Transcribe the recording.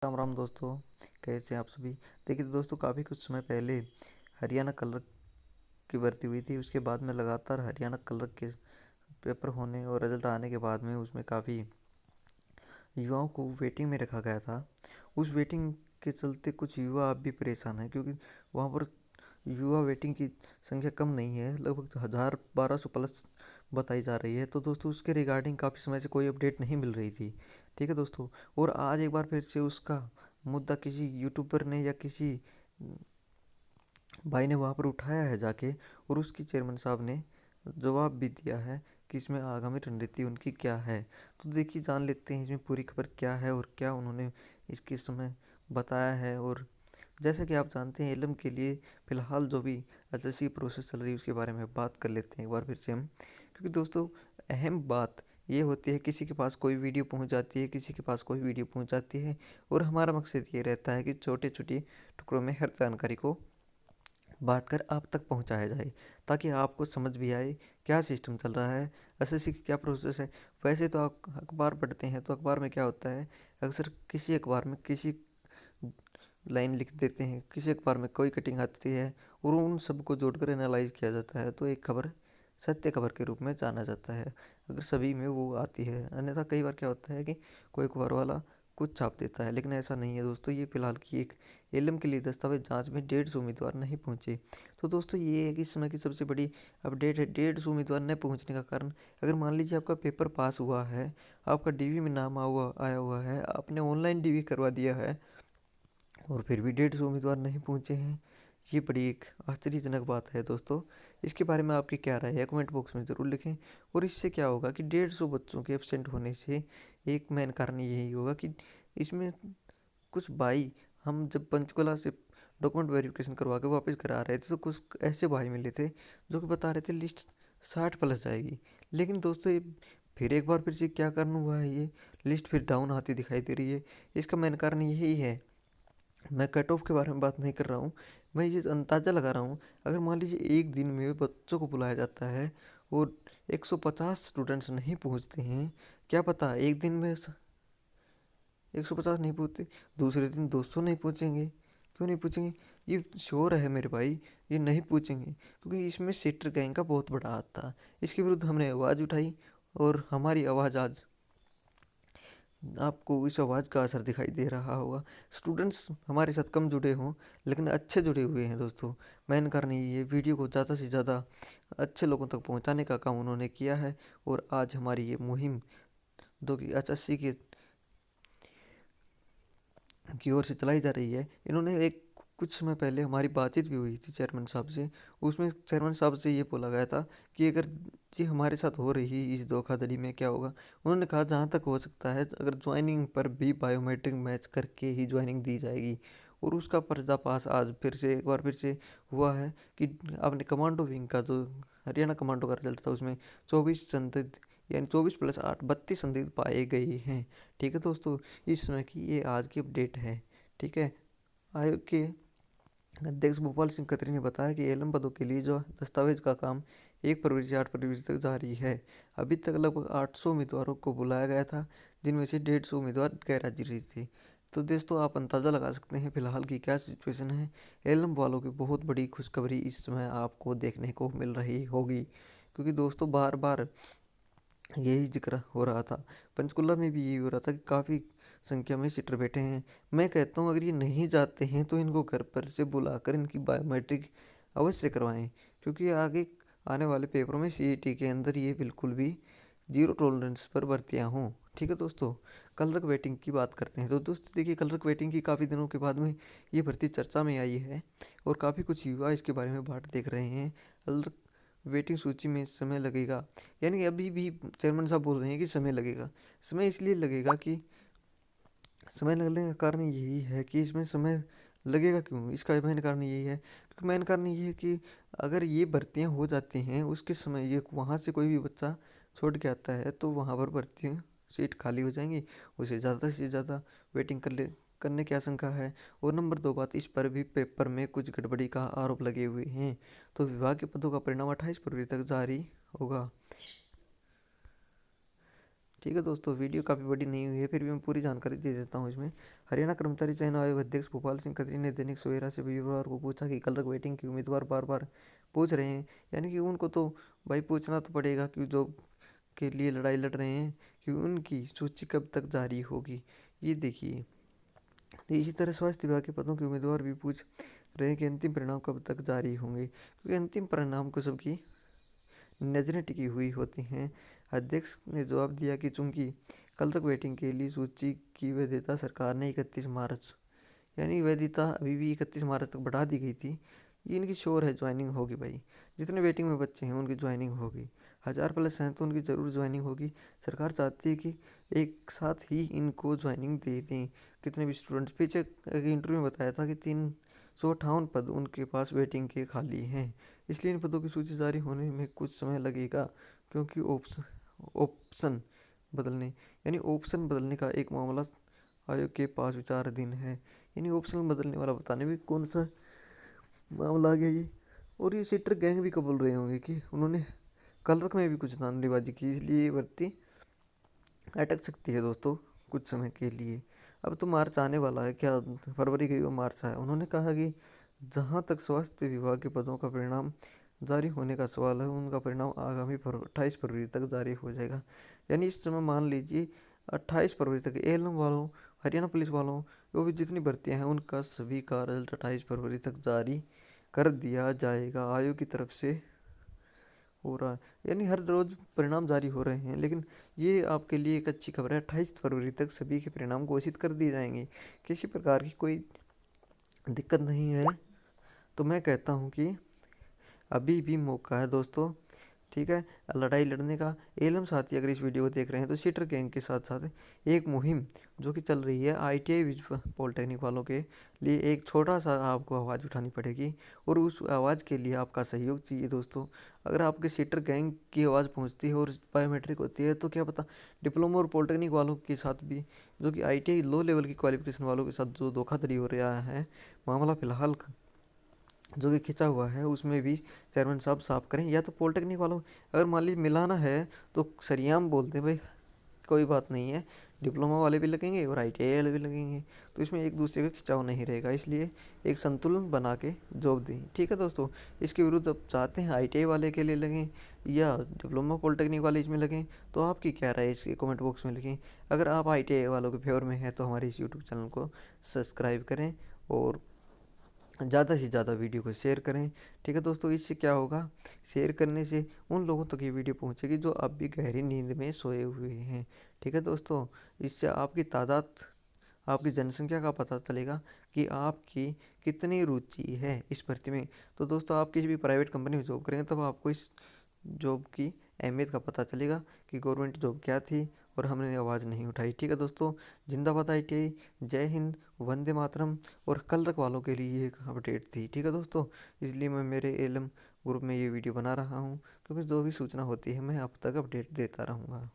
राम राम दोस्तों। कैसे हैं आप सभी। देखिए दोस्तों, काफ़ी कुछ समय पहले हरियाणा क्लर्क की भर्ती हुई थी। उसके बाद में लगातार हरियाणा क्लर्क के पेपर होने और रिजल्ट आने के बाद में उसमें काफ़ी युवाओं को वेटिंग में रखा गया था। उस वेटिंग के चलते कुछ युवा अब भी परेशान हैं, क्योंकि वहाँ पर युवा वेटिंग की संख्या कम नहीं है, लगभग 1000-1200 प्लस बताई जा रही है। तो दोस्तों, उसके रिगार्डिंग काफ़ी समय से कोई अपडेट नहीं मिल रही थी। ठीक है दोस्तों, और आज एक बार फिर से उसका मुद्दा किसी यूट्यूबर ने या किसी भाई ने वहाँ पर उठाया है जाके, और उसकी चेयरमैन साहब ने जवाब भी दिया है कि इसमें आगामी रणनीति उनकी क्या है। तो देखिए, जान लेते हैं इसमें पूरी खबर क्या है और क्या उन्होंने इसके समय बताया है। और जैसे कि आप जानते हैं, इलम के लिए फ़िलहाल जो भी एचएससी प्रोसेस चल रही है उसके बारे में बात कर लेते हैं एक बार फिर से हम। क्योंकि दोस्तों, अहम बात ये होती है, किसी के पास कोई वीडियो पहुंच जाती है, किसी के पास कोई वीडियो पहुंच जाती है, और हमारा मकसद ये रहता है कि छोटे छोटे टुकड़ों में हर जानकारी को बांटकर आप तक पहुंचाया जाए, ताकि आपको समझ भी आए क्या सिस्टम चल रहा है, एसएससी की क्या प्रोसेस है। वैसे तो आप अखबार पढ़ते हैं, तो अखबार में क्या होता है, अक्सर किसी अखबार में किसी लाइन लिख देते हैं, किसी अखबार में कोई कटिंग आती है, और उन सबको जोड़कर एनालाइज किया जाता है, तो एक खबर सत्य खबर के रूप में जाना जाता है, अगर सभी में वो आती है। अन्यथा कई बार क्या होता है कि कोई अखबार वाला कुछ छाप देता है, लेकिन ऐसा नहीं है दोस्तों। ये फिलहाल की एक एलएम के लिए दस्तावेज जांच में 150 उम्मीदवार नहीं पहुंचे। तो दोस्तों, ये है कि इस समय की सबसे बड़ी अपडेट है। 150 उम्मीदवार न पहुंचने का कारण, अगर मान लीजिए आपका पेपर पास हुआ है, आपका डीवी में नाम आया हुआ है, आपने ऑनलाइन डीवी करवा दिया है, और फिर भी 150 उम्मीदवार नहीं पहुंचे हैं, ये बड़ी एक आश्चर्यजनक बात है दोस्तों। इसके बारे में आपकी क्या राय है, कमेंट बॉक्स में ज़रूर लिखें। और इससे क्या होगा कि 150 बच्चों के एब्सेंट होने से एक मेन कारण यही होगा कि इसमें कुछ भाई, हम जब पंचकुला से डॉक्यूमेंट वेरिफिकेशन करवा के वापस घर आ रहे थे, तो कुछ ऐसे भाई मिले थे जो कि बता रहे थे लिस्ट 60 प्लस जाएगी। लेकिन दोस्तों, ये फिर एक बार फिर से क्या कारण हुआ है, ये लिस्ट फिर डाउन आती दिखाई दे रही है। इसका मेन कारण यही है। मैं कट ऑफ के बारे में बात नहीं कर रहा हूँ, मैं ये अंदाज़ा लगा रहा हूँ। अगर मान लीजिए एक दिन में बच्चों को बुलाया जाता है और 150 स्टूडेंट्स नहीं पहुँचते हैं, क्या पता एक दिन में 150 नहीं पहुँचते, दूसरे दिन 200 नहीं पहुँचेंगे। क्यों नहीं पूछेंगे, ये श्योर है मेरे भाई, ये नहीं पूछेंगे, क्योंकि इसमें सेटर गैंग का बहुत बड़ा हाथ था। इसके विरुद्ध हमने आवाज़ उठाई, और हमारी आवाज़ आज आपको इस आवाज़ का असर दिखाई दे रहा होगा। स्टूडेंट्स हमारे साथ कम जुड़े हों, लेकिन अच्छे जुड़े हुए हैं दोस्तों। मेन कारण ये वीडियो को ज़्यादा से ज़्यादा अच्छे लोगों तक पहुंचाने का काम उन्होंने किया है। और आज हमारी ये मुहिम जो कि एचएससी की ओर से चलाई जा रही है, इन्होंने एक कुछ समय पहले हमारी बातचीत भी हुई थी चेयरमैन साहब से। उसमें चेयरमैन साहब से ये बोला गया था कि अगर जी हमारे साथ हो रही इस धोखाधड़ी में क्या होगा। उन्होंने कहा जहाँ तक हो सकता है, अगर ज्वाइनिंग पर भी बायोमेट्रिक मैच करके ही ज्वाइनिंग दी जाएगी। और उसका पर्दाफाश आज फिर से एक बार फिर से हुआ है कि आपने कमांडो विंग का जो हरियाणा कमांडो का रिजल्ट था, उसमें 24 संदिग्ध, यानी 24+8 32 संदिग्ध पाए गए हैं। ठीक है दोस्तों, इस समय की ये आज की अपडेट है। ठीक है, आयोग के अध्यक्ष भोपाल सिंह खत्री ने बताया कि एलएम पदों के लिए जो दस्तावेज का काम 1 फरवरी से 8 फरवरी तक जारी है। अभी तक लगभग 800 उम्मीदवारों को बुलाया गया था, जिनमें से 150 उम्मीदवार गैर हाजिर थे। तो दोस्तों, आप अंदाज़ा लगा सकते हैं फिलहाल की क्या सिचुएशन है। एलएम वालों की बहुत बड़ी खुशखबरी इस समय आपको देखने को मिल रही होगी, क्योंकि दोस्तों बार बार यही जिक्र हो रहा था। पंचकुला में भी यही हो रहा था कि काफ़ी संख्या में सीटर बैठे हैं। मैं कहता हूँ, अगर ये नहीं जाते हैं तो इनको घर पर से बुलाकर इनकी बायोमेट्रिक अवश्य करवाएं, क्योंकि आगे आने वाले पेपरों में सीईटी के अंदर ये बिल्कुल भी जीरो टॉलरेंस पर भर्तियाँ हों। ठीक है दोस्तों, क्लर्क वेटिंग की बात करते हैं। तो दोस्तों देखिए, क्लर्क वेटिंग की काफ़ी दिनों के बाद में ये भर्ती चर्चा में आई है, और काफ़ी कुछ युवा इसके बारे में बात देख रहे हैं। क्लर्क वेटिंग सूची में समय लगेगा, यानी कि अभी भी चेयरमैन साहब बोल रहे हैं कि समय लगेगा। समय इसलिए लगेगा कि समय लगने का कारण यही है कि इसमें समय लगेगा क्यों, इसका मेन कारण यही है, क्योंकि मेन कारण ये है कि अगर ये भर्तियां हो जाती हैं उसके समय, ये वहाँ से कोई भी बच्चा छोड़ के आता है, तो वहाँ पर भर्तियाँ सीट खाली हो जाएंगी, उसे ज़्यादा से ज़्यादा वेटिंग करने की आशंका है। और नंबर 2 बात, इस पर भी पेपर में कुछ गड़बड़ी का आरोप लगे हुए हैं। तो विभाग के पदों का परिणाम 28 फरवरी तक जारी होगा। ठीक है दोस्तों, वीडियो काफ़ी बड़ी नहीं हुई है, फिर भी मैं पूरी जानकारी दे देता हूँ इसमें। हरियाणा कर्मचारी चयन आयोग अध्यक्ष भोपाल सिंह खत्री ने दैनिक सवेरा से रविवार को पूछा कि कल तक वेटिंग के उम्मीदवार बार बार पूछ रहे हैं, यानी कि उनको तो भाई पूछना तो पड़ेगा कि जॉब के लिए लड़ाई लड़ रहे हैं, कि उनकी सूची कब तक जारी होगी। ये देखिए, तो इसी तरह स्वास्थ्य विभाग के पदों के उम्मीदवार भी पूछ रहे हैं कि अंतिम परिणाम कब तक जारी होंगे, क्योंकि अंतिम परिणाम को सबकी नजरें टिकी हुई होती हैं। अध्यक्ष ने जवाब दिया कि चूंकि कल तक वेटिंग के लिए सूची की वैधता सरकार ने 31 मार्च, यानी वैधता अभी भी 31 मार्च तक बढ़ा दी गई थी। ये इनकी श्योर है ज्वाइनिंग होगी भाई, जितने वेटिंग में बच्चे हैं उनकी ज्वाइनिंग होगी। 1000+ हैं तो उनकी ज़रूर ज्वाइनिंग होगी। सरकार चाहती है कि एक साथ ही इनको ज्वाइनिंग दे दें। कितने भी स्टूडेंट्स, पीछे एक इंटरव्यू में बताया था कि 358 पद उनके पास वेटिंग के खाली हैं। इसलिए इन पदों की सूची जारी होने में कुछ समय लगेगा, क्योंकि ऑप्शन बदलने यानी ऑप्शन बदलने का एक मामला आयोग के पास विचाराधीन है। यानी ऑप्शन बदलने वाला बताने में कौन सा मामला आ गया ये। और ये सीटर गैंग भी कबूल रहे होंगे कि उन्होंने कलरक में भी कुछ धांधलीबाजी की, इसलिए ये भर्ती अटक सकती है दोस्तों कुछ समय के लिए। अब तो मार्च आने वाला है, क्या फरवरी गई वो मार्च है। उन्होंने कहा कि जहां तक स्वास्थ्य विभाग के पदों का परिणाम जारी होने का सवाल है, उनका परिणाम आगामी 28 फरवरी तक जारी हो जाएगा। यानी इस समय मान लीजिए 28 फरवरी तक एएलएम वालों, हरियाणा पुलिस वालों, वो भी जितनी भर्तियां हैं उनका सभी का रिजल्ट 28 फरवरी तक जारी कर दिया जाएगा। आयोग की तरफ से हो रहा है, यानी हर रोज परिणाम जारी हो रहे हैं। लेकिन ये आपके लिए एक अच्छी खबर है, 28 फरवरी तक सभी के परिणाम घोषित कर दिए जाएंगे, किसी प्रकार की कोई दिक्कत नहीं है। तो मैं कहता हूँ कि अभी भी मौका है दोस्तों, ठीक है, लड़ाई लड़ने का। एलएम साथी अगर इस वीडियो को देख रहे हैं तो सीटर गैंग के साथ साथ एक मुहिम जो कि चल रही है आईटीआई विज पॉलिटेक्निक वालों के लिए, एक छोटा सा आपको आवाज़ उठानी पड़ेगी, और उस आवाज़ के लिए आपका सहयोग चाहिए दोस्तों। अगर आपके सीटर गैंग की आवाज़ पहुंचती है और बायोमेट्रिक होती है, तो क्या पता डिप्लोमा और पॉलिटेक्निक वालों के साथ भी, जो कि आईटीआई लो लेवल की क्वालिफिकेशन वालों के साथ जो धोखाधड़ी हो रहा है, मामला फिलहाल जो कि खिंचा हुआ है, उसमें भी चेयरमैन साहब साफ करें। या तो पॉलिटेक्निक वालों अगर मान लीजिए मिलाना है तो सरियाम बोलते हैं भाई, कोई बात नहीं है, डिप्लोमा वाले भी लगेंगे और आईटीआई वाले भी लगेंगे, तो इसमें एक दूसरे का खिंचाव नहीं रहेगा। इसलिए एक संतुलन बना के जॉब दें, ठीक है दोस्तों। इसके विरुद्ध आप चाहते हैं आईटीआई वाले के लिए लगें या डिप्लोमा पॉलिटेक्निक वाले इसमें लगें, तो आपकी क्या राय है इसके कमेंट बॉक्स में लिखें। अगर आप आईटीआई वालों के फेवर में हैं तो हमारे इस यूट्यूब चैनल को सब्सक्राइब करें और ज़्यादा से ज़्यादा वीडियो को शेयर करें, ठीक है दोस्तों। इससे क्या होगा, शेयर करने से उन लोगों तक ये वीडियो पहुंचेगी जो अब भी गहरी नींद में सोए हुए हैं, ठीक है दोस्तों। इससे आपकी तादाद, आपकी जनसंख्या का पता चलेगा कि आपकी कितनी रुचि है इस भर्ती में। तो दोस्तों, आप किसी भी प्राइवेट कंपनी में जॉब करेंगे तब आपको इस जॉब की अहमियत का पता चलेगा कि गवर्नमेंट जॉब क्या थी और हमने आवाज़ नहीं उठाई, ठीक है दोस्तों। जिंदाबाद आईटीआई, जय हिंद, वंदे मातरम। और कल तक वालों के लिए ये एक अपडेट थी, ठीक है दोस्तों। इसलिए मैं मेरे एलएम ग्रुप में ये वीडियो बना रहा हूँ, क्योंकि जो भी सूचना होती है मैं आप तक अपडेट देता रहूँगा।